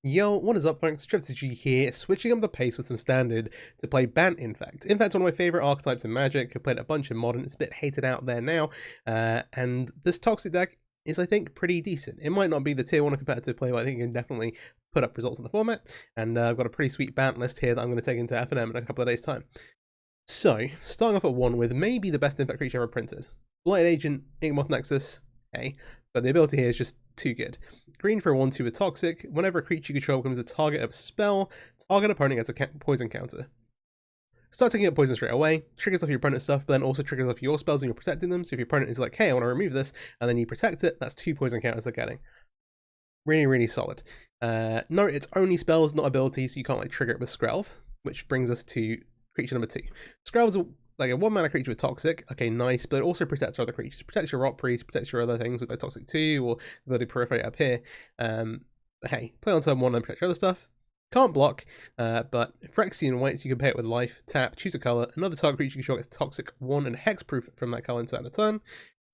Yo, what is up folks, MTG here, switching up the pace with some standard to play Bant Infect. Infect's one of my favourite archetypes in Magic. I've played a bunch in Modern, it's a bit hated out there now, and this Toxic deck is, I think, pretty decent. It might not be the tier 1 competitive play, but I think it can definitely put up results in the format, and I've got a pretty sweet Bant list here that I'm going to take into FNM in a couple of days' time. So, starting off at 1 with maybe the best Infect creature ever printed. Blighted Agent, Inkmoth Nexus, hey, but the ability here is just too good. Green for a 1/2 with Toxic. Whenever a creature you control becomes the target of a spell, target opponent gets a poison counter. Start taking up poison straight away, triggers off your opponent's stuff, but then also triggers off your spells when you're protecting them. So if your opponent is like, hey, I want to remove this, and then you protect it, that's 2 poison counters they're getting. Really, really solid. Note it's only spells, not abilities, so you can't like trigger it with Skrelv, which brings us to creature number 2. Skrelv's like a 1-mana creature with Toxic, okay, nice, but it also protects other creatures. Protects your Rot Priest, protects your other things with like Toxic 2, or the ability to proliferate up here. But hey, play on turn 1 and protect your other stuff. Can't block, but Phyrexian waits, you can pay it with life, tap, choose a colour, another target creature you control gets Toxic 1 and hexproof from that colour inside a turn.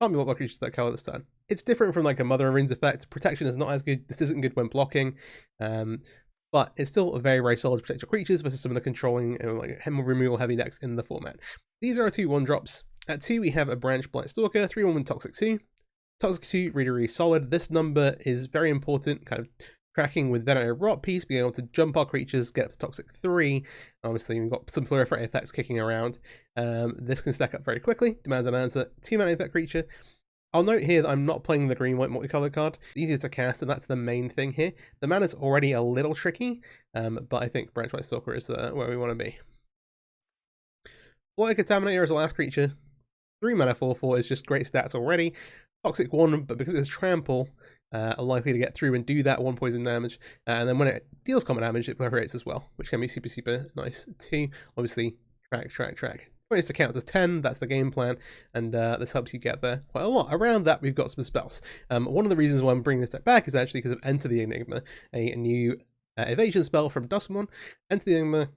Can't be blocked by creatures that colour this turn. It's different from like a Mother of Runes effect. Protection is not as good, this isn't good when blocking. But it's still a very, very solid to protect your creatures versus some of the controlling and like removal heavy decks in the format. These are our 2 1-drops. At 2, we have a Branch Blight Stalker, 3/1 with Toxic 2. Toxic 2, really, really solid. This number is very important, kind of cracking with Venator Rot Piece, being able to jump our creatures, get up to Toxic 3. Obviously, we've got some proliferate effects kicking around. This can stack up very quickly, demands an answer. 2-mana Infect creature. I'll note here that I'm not playing the green-white multicolored card. It's easier to cast, and that's the main thing here. The mana's already a little tricky, but I think Branch Blight Stalker is where we want to be. Blighted Contaminator is the last creature. 3-mana 4/4 is just great stats already. Toxic 1, but because it's trample, are likely to get through and do that 1 poison damage. And then when it deals combat damage, it proliferates as well, which can be super, super nice too. Obviously, track. Ways to count to 10, that's the game plan, and this helps you get there quite a lot. Around that, we've got some spells. One of the reasons why I'm bringing this deck back is actually because of Enter the Enigma, a new evasion spell from Duskmourn. Enter the Enigma,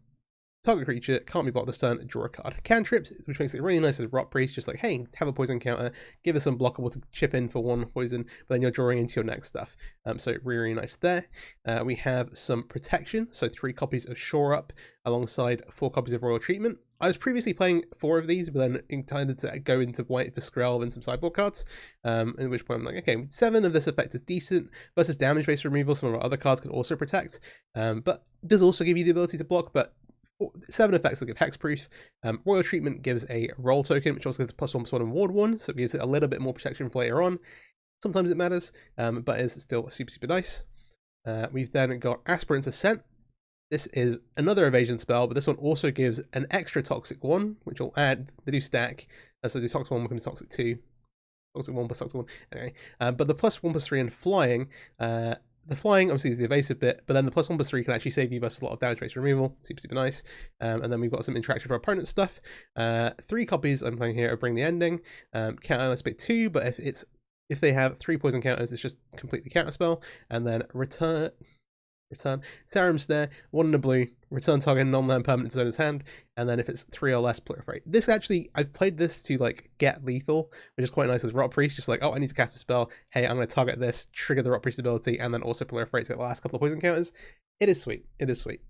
target creature, can't be blocked this turn, draw a card. Cantrips, which makes it really nice with Rot Priest, just like, hey, have a poison counter, give us some blockable to chip in for 1 poison, but then you're drawing into your next stuff. So really, really nice there. We have some protection, so 3 copies of Shore Up alongside 4 copies of Royal Treatment. I was previously playing 4 of these, but then intended to go into white for Skrelv and some sideboard cards, at which point I'm like, okay, 7 of this effect is decent, versus damage-based removal, some of our other cards can also protect, but does also give you the ability to block, but 7 effects that give hexproof. Royal Treatment gives a roll token, which also gives a +1/+1 and ward 1, so it gives it a little bit more protection for later on. Sometimes it matters, but is still super, super nice. We've then got Aspirant's Ascent. This is another evasion spell, but this one also gives an extra Toxic 1, which will add, they do stack, so the Toxic 1 becomes Toxic 2. Toxic 1 plus Toxic 1, anyway. But the +1/+3 and flying, the flying obviously is the evasive bit, but then the +1/+3 can actually save you versus a lot of damage-based removal. Super, super nice. And then we've got some interaction for opponent stuff. 3 copies I'm playing here of Bring the Ending. Counter aspect 2, but if they have 3 poison counters, it's just completely counter spell. And then return Serum Snare, 1 in a blue, return target non-land permanent to owner's hand, and then if it's 3 or less, proliferate. This actually, I've played this to like get lethal, which is quite nice with Rot Priest, just like, oh, I need to cast a spell, hey, I'm going to target this, trigger the Rot Priest ability, and then also proliferate to get the last couple of poison counters. It is sweet. It is sweet.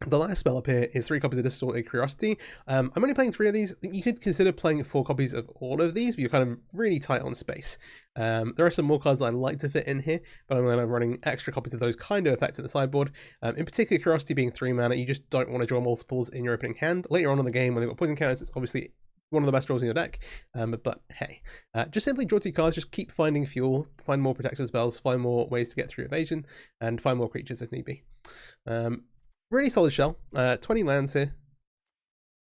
The last spell up here is 3 copies of Distorted Curiosity. I'm only playing 3 of these. You could consider playing 4 copies of all of these, but you're kind of really tight on space. There are some more cards that I like to fit in here, but I'm running extra copies of those kind of effects in the sideboard. In particular, Curiosity being 3 mana, you just don't want to draw multiples in your opening hand. Later on in the game, when they've got poison counters, it's obviously one of the best draws in your deck, but hey, just simply draw 2 cards, just keep finding fuel, find more protection spells, find more ways to get through evasion, and find more creatures if need be. Really solid shell, 20 lands here,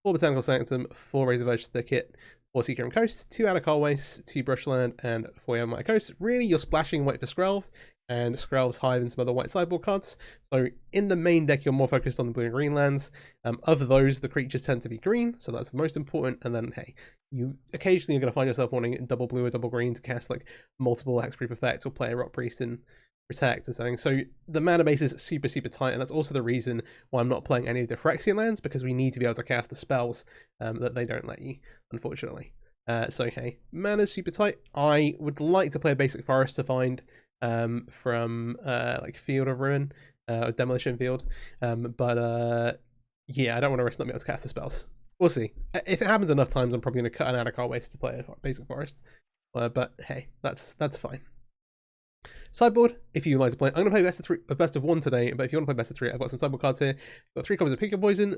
4 Botanical Sanctum, 4 Razorverge Thicket, 4 Seeker and Coast, 2 Adakar Waste, 2 Brushland, and 4 Yamamite Coast. Really, you're splashing white for Skrelv, and Skrelv's Hive and some other white sideboard cards. So in the main deck, you're more focused on the blue and green lands. Of those, the creatures tend to be green, so that's the most important. And then, hey, you occasionally are going to find yourself wanting double blue or double green to cast like multiple hexproof effects or play a Rot Priest and protect and something. So the mana base is super, super tight, and that's also the reason why I'm not playing any of the Phyrexian lands, because we need to be able to cast the spells that they don't let you, unfortunately. So hey, mana's super tight. I would like to play a basic forest to find from like Field of Ruin or Demolition Field. Yeah, I don't want to risk not being able to cast the spells. We'll see. If it happens enough times, I'm probably going to cut an out of card waste to play a basic forest. But hey, that's fine. Sideboard, if you like to play, I'm going to play best of one today, but if you want to play best of three, I've got some sideboard cards here. I've got 3 copies of Pick Your Poison.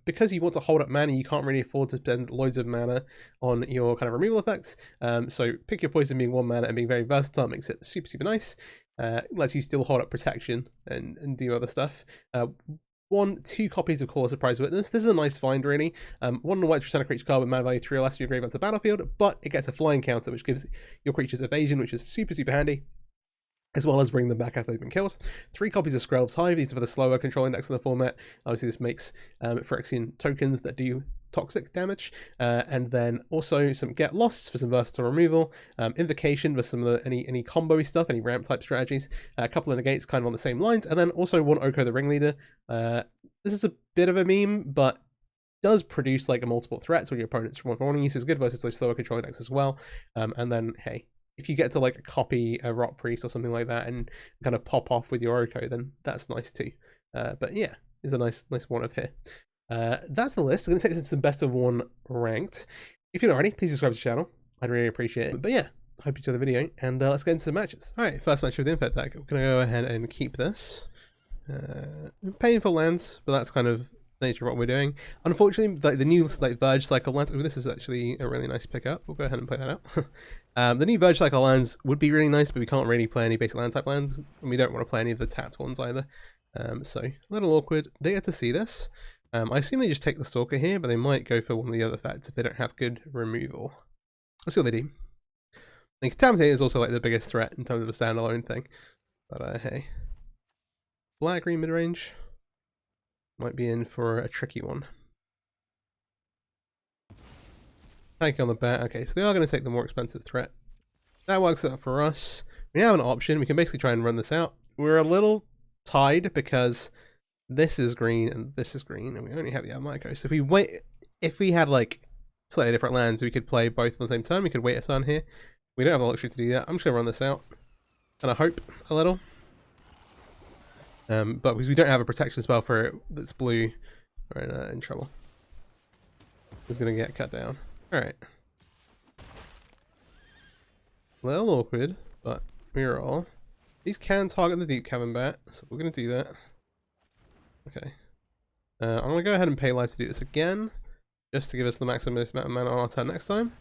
Because you want to hold up mana, you can't really afford to spend loads of mana on your kind of removal effects. So Pick Your Poison being 1 mana and being very versatile makes it super, super nice. Lets you still hold up protection and do other stuff. 2 copies of Call of Surprise Witness. This is a nice find, really. 1 on a white return a creature card with mana value 3 or less from your grave onto the battlefield, but it gets a flying counter, which gives your creatures evasion, which is super, super handy, as well as bring them back after they've been killed. 3 copies of Skrelv's Hive. These are for the slower control index in the format. Obviously, this makes Phyrexian tokens that do toxic damage, and then also some Get Lost for some versatile removal, Invocation for some of the any combo-y stuff, any ramp type strategies, a couple of negates kind of on the same lines, and then also 1 Oko the Ringleader. This is a bit of a meme, but does produce like a multiple threats when your opponent's from one use is good versus those slower control index as well. And then hey, if you get to like copy a Rot Priest or something like that and kind of pop off with your Oko, then that's nice too. But yeah, it's a nice one of here. That's the list. I'm going to take this into some best of 1 ranked. If you're not already, please subscribe to the channel. I'd really appreciate it. But yeah, hope you enjoy the video, and let's get into some matches. Alright, first match with the Infect deck. I'm going to go ahead and keep this. Painful lands, but that's kind of the nature of what we're doing. Unfortunately, like the new Verge Cycle lands, this is actually a really nice pickup. We'll go ahead and play that out. The new Verge Cycle lands would be really nice, but we can't really play any basic land type lands, and we don't want to play any of the tapped ones either. So a little awkward. They get to see this. I assume they just take the Stalker here, but they might go for one of the other effects if they don't have good removal. Let's see what they do. I think Contaminate is also like the biggest threat in terms of a standalone thing. But hey. Black-green mid-range. Might be in for a tricky one. Thank you on the bat. Okay, so they are going to take the more expensive threat. That works out for us. We have an option. We can basically try and run this out. We're a little tied because this is green and this is green, and we only have the Almaco. So if we had like slightly different lands, we could play both on the same turn. We could wait a turn here. We don't have the luxury to do that. I'm just gonna run this out, and I hope a little. But because we don't have a protection spell for it that's blue, we're in trouble. It's gonna get cut down. All right. A little awkward, but we're all. These can target the Deep Cavern Bat, so we're gonna do that. Okay. I'm going to go ahead and pay life to do this again, just to give us the maximum amount of mana on our turn next time.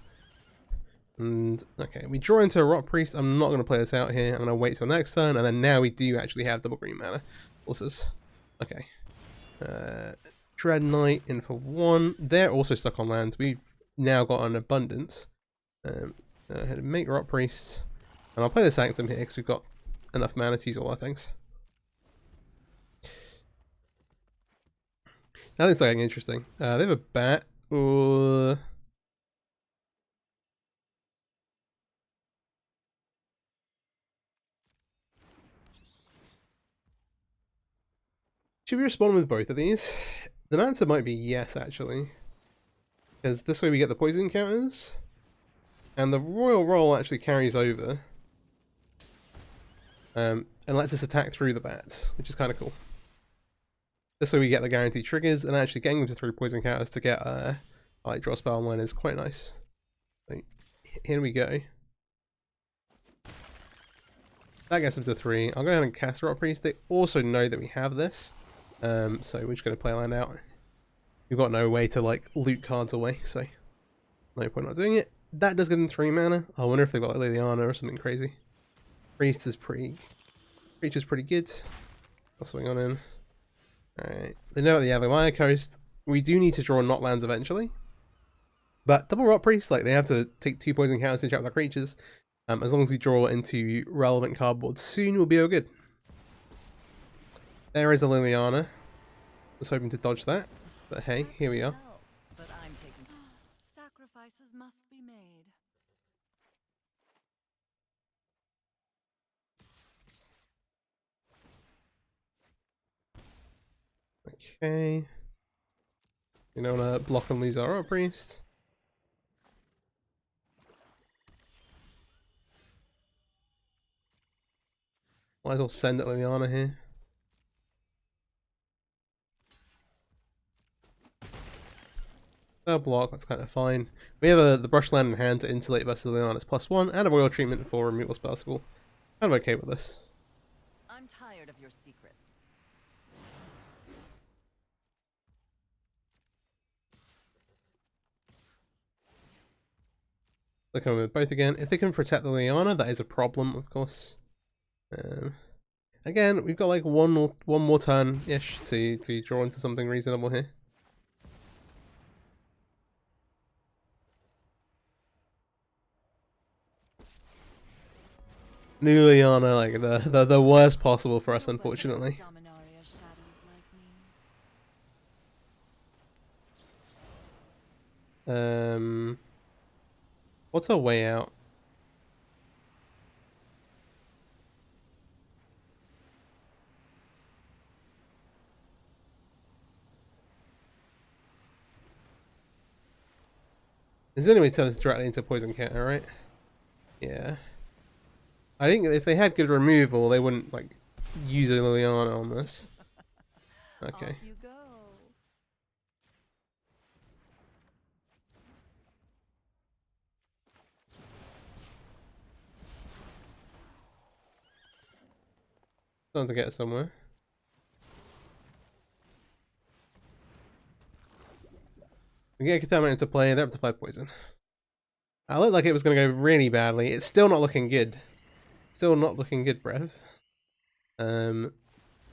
And, okay, we draw into a Rot Priest. I'm not going to play this out here. I'm going to wait till next turn, and then now we do actually have double green mana forces. Okay. Dread Knight in for 1. They're also stuck on lands. We've now got an abundance. Go ahead and make Rot Priest. And I'll play the Sanctum here, because we've got enough mana to use all our things. Now this is looking interesting. They have a bat. Ooh. Should we respond with both of these? The answer might be yes, actually. Because this way we get the poison counters. And the Royal Roll actually carries over. And lets us attack through the bats, which is kind of cool. This way we get the guaranteed triggers, and actually getting them to 3 poison counters to get like draw spell online is quite nice. So here we go. That gets them to 3. I'll go ahead and cast Rot Priest. They also know that we have this, so we're just going to play land out. We've got no way to like loot cards away, so no point not doing it. That does give them 3 mana. I wonder if they've got like Liliana or something crazy. Priest is creature's pretty good. I'll swing on in. Alright, they know at the Yavimaya Coast, we do need to draw not lands eventually. But double Rot Priest, like they have to take 2 poison counters to interact with their creatures. As long as we draw into relevant cardboard soon, we'll be all good. There is a Liliana. Was hoping to dodge that, but hey, here we are. But I'm taking... Sacrifices must be made. Okay. We don't want to block and lose our Rot Priest. Might as well send it Liliana here. They'll block, that's kind of fine. We have the brush land in hand to insulate versus Liliana's +1 and a royal treatment for removal spell school. I'm okay with this. I'm tired of your secrets. They're coming with both again. If they can protect the Liliana, that is a problem, of course. Again, we've got like one more turn-ish to draw into something reasonable here. New Liliana, like the worst possible for us, unfortunately. What's our way out? There's any way to turn this directly into a poison counter, right? Yeah. I think if they had good removal, they wouldn't like use a Liliana on this. Okay. Off you go. Time to get somewhere. We get Contaminant into play, they're up to 5 poison. I looked like it was going to go really badly. It's still not looking good. Still not looking good, Brev. Liliana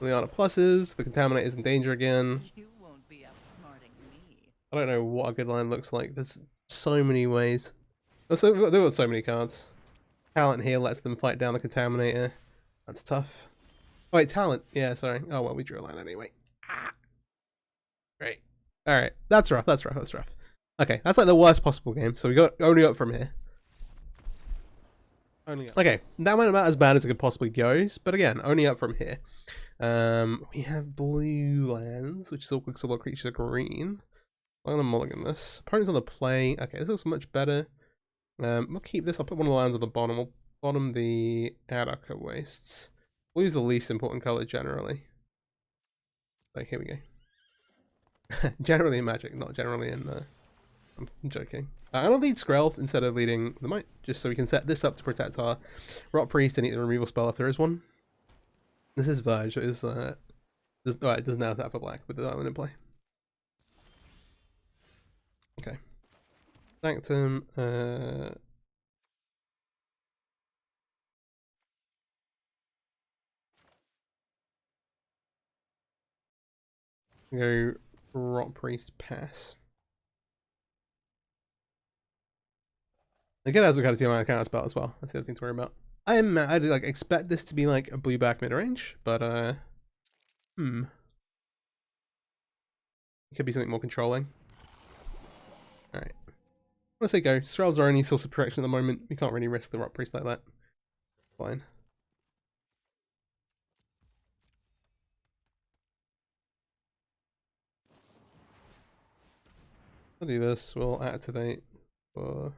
pluses, the Contaminate is in danger again. You won't be outsmarting me. I don't know what a good line looks like. There's so many ways. Also, they've got so many cards. Talent here lets them fight down the Contaminator. That's tough. Oh, wait, Talent. Yeah, sorry. Oh, well, we drew a line anyway. Ah. Great. Alright, that's rough, that's rough, that's rough. Okay, that's like the worst possible game, so we got only up from here. Only up. Okay, that went about as bad as it could possibly go, but again, only up from here. We have blue lands, which is all Quicksilver creatures are green. I'm gonna mulligan this. Opponent's on the play. Okay, this looks much better. We'll keep this. I'll put one of the lands at the bottom. We'll bottom the Adaka Wastes. We'll use the least important color generally. So here we go. Generally in Magic, not generally in I'm joking. I don't lead Skrell instead of leading the Might, just so we can set this up to protect our Rot Priest and eat the removal spell if there is one. This is Verge, it is it does now tap for black with the island in play. Okay. Sanctum, go Rot Priest pass. Again, as we got to see my counter spell as well. That's the other thing to worry about. I'd like expect this to be like a blue back mid range, but it could be something more controlling. All right, let's say go. Skrell's our only source of protection at the moment. We can't really risk the Rot Priest like that. Fine. I'll do this. We'll activate for.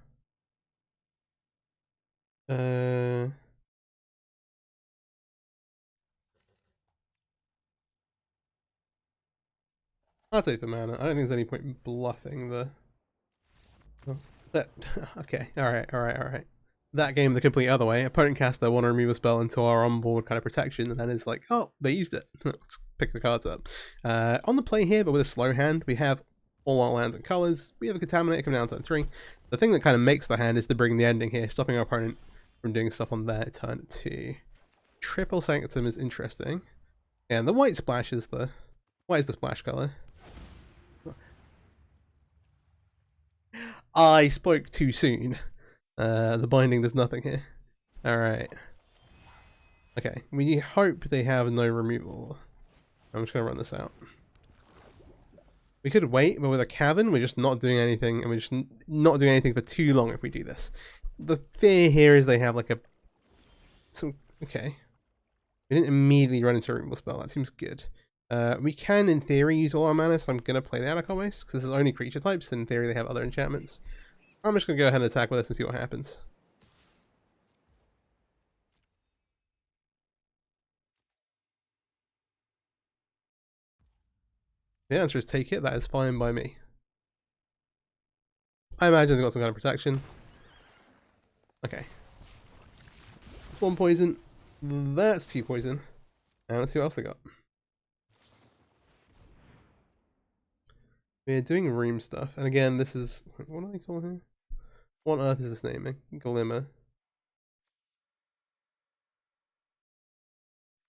I'll take the mana. I don't think there's any point in bluffing the. That okay. All right. That game the complete other way. Opponent cast their one remove a spell into our onboard kind of protection, and then it's like, oh, they used it. Let's pick the cards up. On the play here, but with a slow hand, we have all our lands and colors. We have a Contaminator coming down turn 3. The thing that kind of makes the hand is to bring the ending here, stopping our opponent from doing stuff on their turn 2. Triple Sanctum is interesting. And the white splash is the... What is the splash color? I spoke too soon. The binding does nothing here. Alright. Okay, we hope they have no removal. I'm just going to run this out. We could wait, but with a Cavern, we're just not doing anything, and we're just not doing anything for too long if we do this. The fear here is they have like a... Okay. We didn't immediately run into a removal spell, that seems good. We can, in theory, use all our mana, so I'm going to play the Adaka Waste, because this is only creature types, in theory they have other enchantments. I'm just going to go ahead and attack with this and see what happens. The answer is take it. That is fine by me. I imagine they've got some kind of protection. Okay. That's 1 poison. That's 2 poison. And let's see what else they got. We're doing room stuff. And again, this is... What do they call here? What on earth is this naming? Glimmer.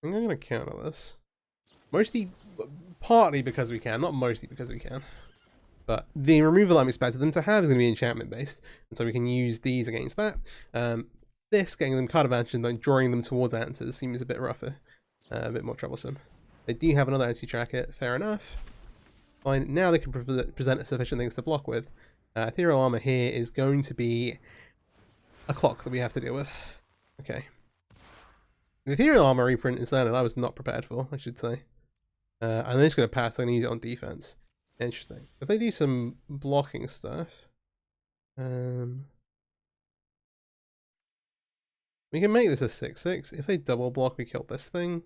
I'm going to counter this. Mostly, partly because we can. Not mostly because we can. But the removal I'm expecting them to have is going to be enchantment based. And so we can use these against that. This, getting them card advantage and then drawing them towards answers seems a bit rougher. A bit more troublesome. They do have another anti-tracker, fair enough. Fine, now they can present sufficient things to block with. Ethereal Armor here is going to be a clock that we have to deal with. Okay. The Ethereal Armor reprint is that I was not prepared for, I should say. I'm just going to pass, I'm going to use it on defense. Interesting. If they do some blocking stuff... we can make this a 6/6. If they double block, we kill this thing.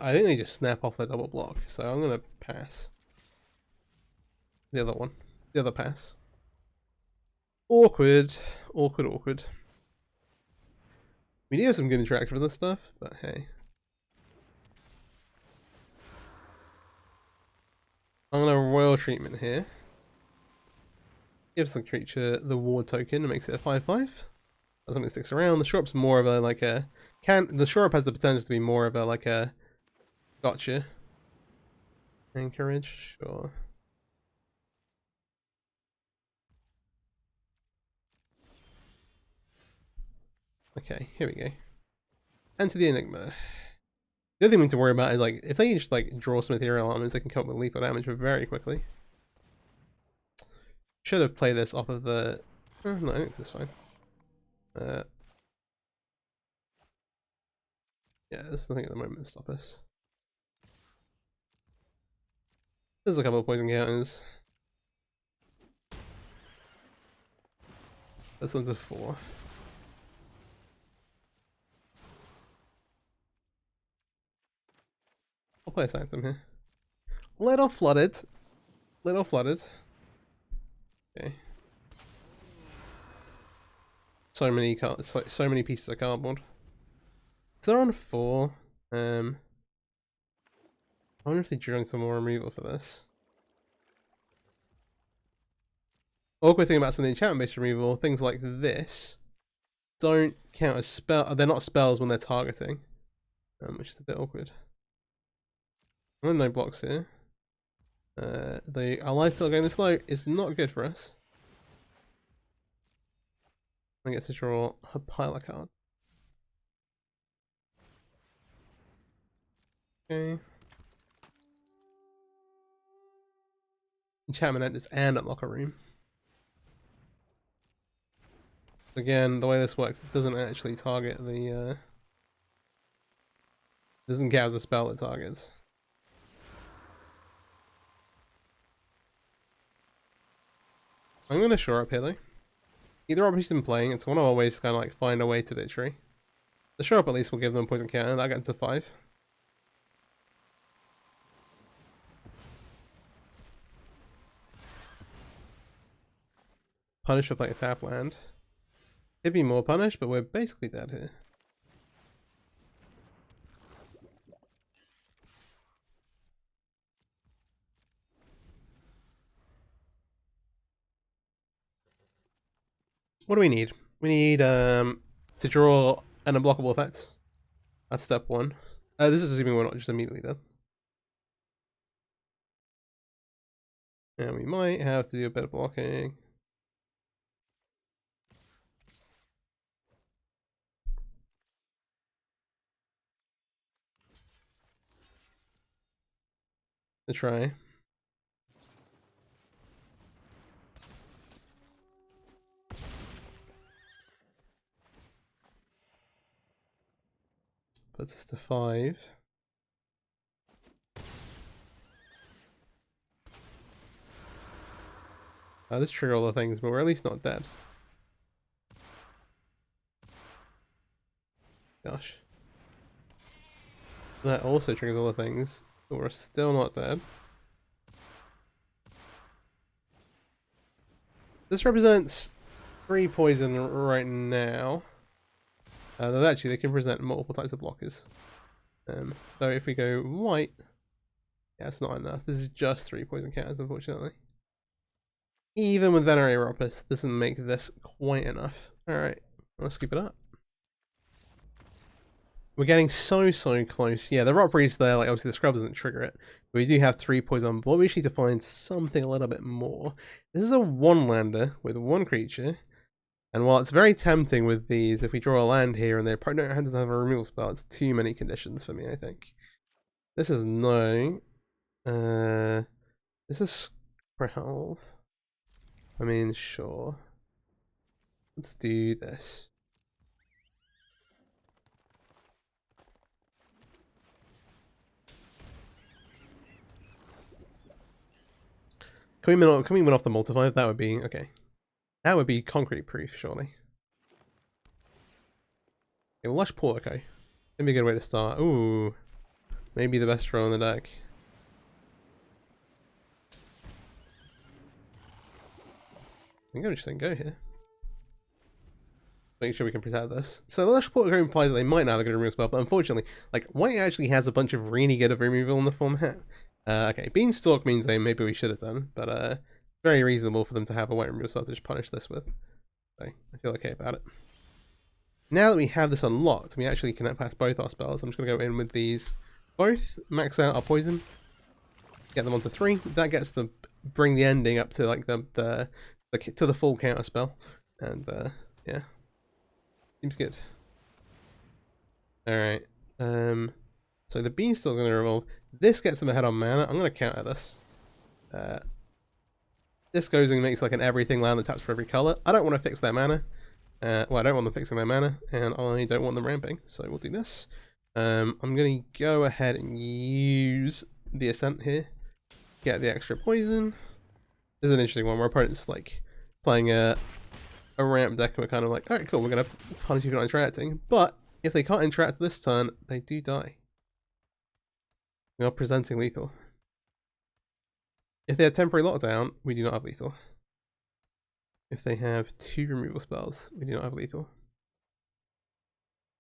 I think they just snap off the double block, so I'm gonna pass. The other one. The other pass. Awkward. Awkward, awkward. We do have some good interaction with this stuff, but hey. I'm gonna Royal Treatment here. Gives the creature the ward token and makes it a 5/5. That's something that sticks around. The Shrop's more of a like a the Shrop has the potential to be more of a like a gotcha. Anchorage, sure. Okay, here we go. Enter the Enigma. The other thing we need to worry about is like if they just like draw some ethereal elements, they can come up with lethal damage very quickly. Should have played this off of the. Oh, no, I think this is fine. Yeah, there's nothing at the moment to stop us. There's a couple of poison counters. This one's a 4. I'll play a Sanctum here. Little flooded. Little flooded. Okay. So many pieces of cardboard. So they're on 4. I wonder if they drew some more removal for this. Awkward thing about some of the enchantment-based removal, things like this don't count as spell. They're not spells when they're targeting, which is a bit awkward. No blocks here. Our lifesteal going this low is not good for us. I get to draw a pile of cards. Okay. Enchantment enters and unlock a room. Again, the way this works, it doesn't actually target the. Doesn't count as a spell it targets. I'm going to shore up here though. Either option been playing, it's one of our ways to kind of like find a way to victory. The shore up at least will give them poison counter, that gets to 5. Punish for playing a tap land. Could be more punish, but we're basically dead here. What do we need? We need to draw an unblockable effect. That's step 1. This is assuming we're not just immediately dead. And we might have to do a bit of blocking. To try. Puts us to 5. Let's trigger all the things, but we're at least not dead. Gosh. That also triggers all the things, but we're still not dead. This represents 3 poison right now. Though actually they can present multiple types of blockers. So if we go white, yeah, it's not enough. This is just 3 poison counters, unfortunately. Even with Venerator Opus, doesn't make this quite enough. Alright, let's keep it up. We're getting so close. Yeah, the Rot Priest there, like obviously the Scrub doesn't trigger it. But we do have 3 poison, but we just need to find something a little bit more. This is a 1-lander with 1 creature. And while it's very tempting with these, if we draw a land here and their opponent doesn't have a removal spell, it's too many conditions for me, I think. This is no. This is Scrub. I mean, sure. Let's do this. Can we win off the multiplier? That would be okay. That would be concrete proof, surely. Okay, Lush Portico. That'd be a good way to start. Ooh, maybe the best throw in the deck. I think I'm just gonna go here. Make sure we can protect this. So the Lush Portico implies that they might not have a good removal spell, but unfortunately, like White actually has a bunch of really good removal in the format. Okay, Beanstalk means they maybe we should have done, but very reasonable for them to have a white removal spell to just punish this with. So I feel okay about it. Now that we have this unlocked, we actually can pass both our spells. I'm just going to go in with these both, max out our poison, get them onto 3. That gets the bring the ending up to like the to the full counter spell, and yeah, seems good. All right, so the Beanstalk's going to revolve. This gets them ahead on mana. I'm going to counter this. This goes and makes like an everything land that taps for every color. I don't want to fix their mana. Well, I don't want them fixing their mana, and I don't want them ramping, so we'll do this. I'm going to go ahead and use the Ascent here. Get the extra poison. This is an interesting one. Our opponent's like playing a ramp deck, and we're kind of like, alright, cool, we're going to punish you for not interacting. But if they can't interact this turn, they do die. We are presenting lethal. If they have temporary lockdown, we do not have lethal. If they have 2 removal spells, we do not have lethal.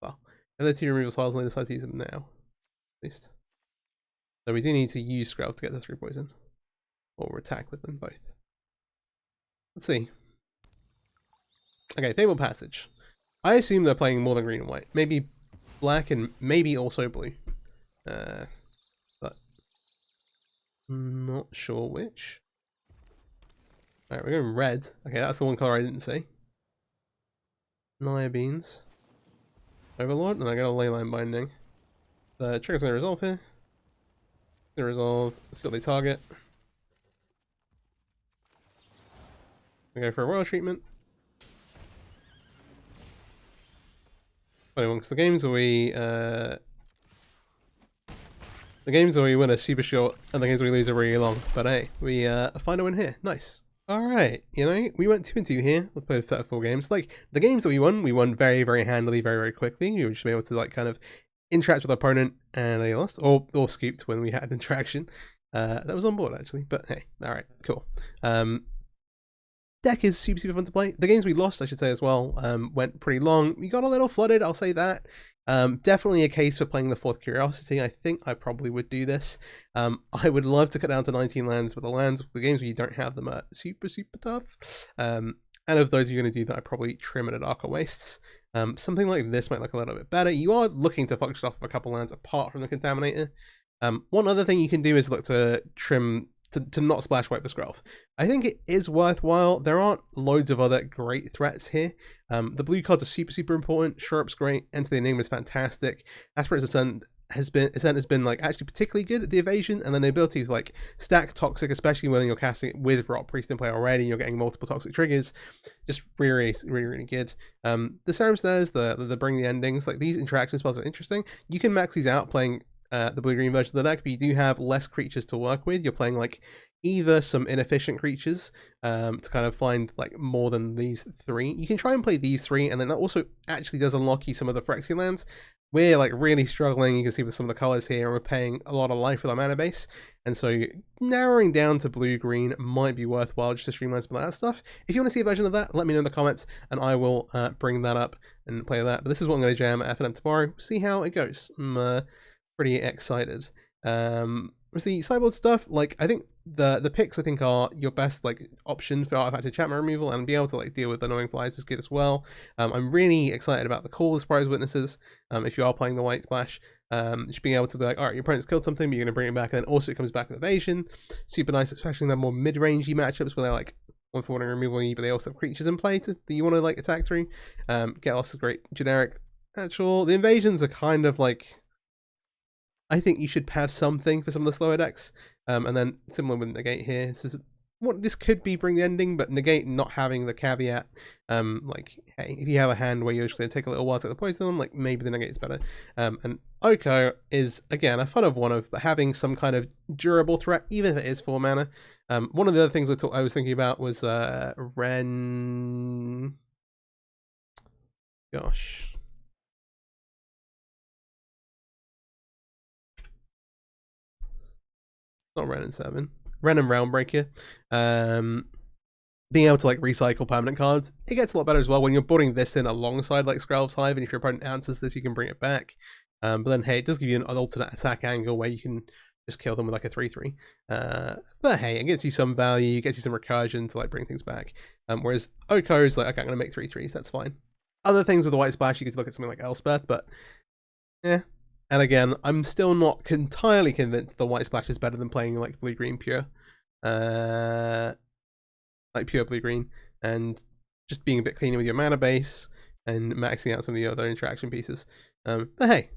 Well, if they have 2 removal spells and they decide to use them now, at least. So we do need to use Scrub to get the 3 poison. Or attack with them both. Let's see. Okay, Fable Passage. I assume they're playing more than green and white. Maybe black and maybe also blue. But not sure which. Alright, we're going red. Okay, that's the one colour I didn't see. Naya Beans. Overlord, and I got a Leyline Binding. The trigger's going to resolve here. Going to resolve. Let's see what they target. We go for a Royal Treatment. Funny one, because the games where we win are super short, and the games where we lose are really long. But hey, we find a win here. Nice. Alright, you know, we went 2-2 here. We played a set of 4 games. Like, the games that we won very, very handily, very, very quickly. We were just able to, like, kind of interact with our opponent, and they lost. Or scooped when we had an interaction. That was on board, actually. But hey, alright, cool. Deck is super, super fun to play. The games we lost, I should say as well, went pretty long. We got a little flooded, I'll say that. Definitely a case for playing the 4th Curiosity. I think I probably would do this. I would love to cut down to 19 lands, but the games where you don't have them are super, super tough. And of those you're going to do that, I probably trim it at Darker Wastes. Something like this might look a little bit better. You are looking to function off of a couple lands apart from the Contaminator. One other thing you can do is look to trim to not splash white for Skrelv. I think it is worthwhile. There aren't loads of other great threats here. The blue cards are super, super important. Shurup's great. Enter the Enigma is fantastic. Aspirate's Ascent has been like actually particularly good at the evasion, and then the ability to like stack Toxic, especially when you're casting it with Rot Priest in play already, you're getting multiple Toxic triggers. Just really, really, really good. The Serum Stairs, the Bring the Endings, like these interaction spells are interesting. You can max these out playing the blue-green version of the deck, but you do have less creatures to work with. You're playing like either some inefficient creatures to kind of find like more than these 3. You can try and play these 3, and then that also actually does unlock you some of the Phyrexian lands. We're like really struggling, you can see with some of the colors here, and we're paying a lot of life with our mana base, and so narrowing down to blue-green might be worthwhile just to streamline some of that stuff. If you want to see a version of that, let me know in the comments, and I will bring that up and play that. But this is what I'm going to jam at FNM tomorrow, see how it goes. I'm pretty excited. With the sideboard stuff, like I think the picks I think are your best like option for artifact enchantment removal, and be able to like deal with annoying flies is good as well. I'm really excited about the call of surprise witnesses. If you are playing the white splash, just being able to be like, all right, your opponent's killed something, but you're gonna bring it back, and then also it comes back with evasion. Super nice, especially in the more mid-rangey matchups where they're like 1-for-1 removal, but they also have creatures in play that you want to like attack through. Get lots of great generic. The invasions are kind of like, I think you should have something for some of the slower decks, and then similar with negate here. This could be bring the ending, but negate not having the caveat. Like, hey, if you have a hand where you're just going to take a little while to get the poison on, like maybe the negate is better. And Oko is again a fun of one of, but having some kind of durable threat, even if it is 4 mana. One of the other things I was thinking about was Ren. Gosh. Not Ren and 7. Ren and Realmbreaker. Being able to like recycle permanent cards, it gets a lot better as well when you're putting this in alongside like Skrelv's Hive, and if your opponent answers this, you can bring it back. But then hey, it does give you an alternate attack angle where you can just kill them with like a 3/3. But hey, it gets you some value, gets you some recursion to like bring things back. Whereas Oko is like, okay, I'm gonna make 3/3s, that's fine. Other things with the white splash, you could look at something like Elspeth, but yeah. And again, I'm still not entirely convinced the white splash is better than playing like blue-green pure. Like pure blue-green, and just being a bit cleaner with your mana base and maxing out some of the other interaction pieces. But hey,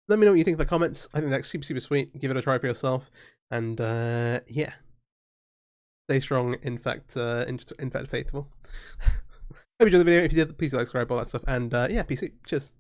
let me know what you think in the comments. I think that's super, super sweet. Give it a try for yourself. And yeah. Stay strong, Infect faithful. Hope you enjoyed the video. If you did, please like, subscribe, all that stuff. And yeah, peace out. Cheers.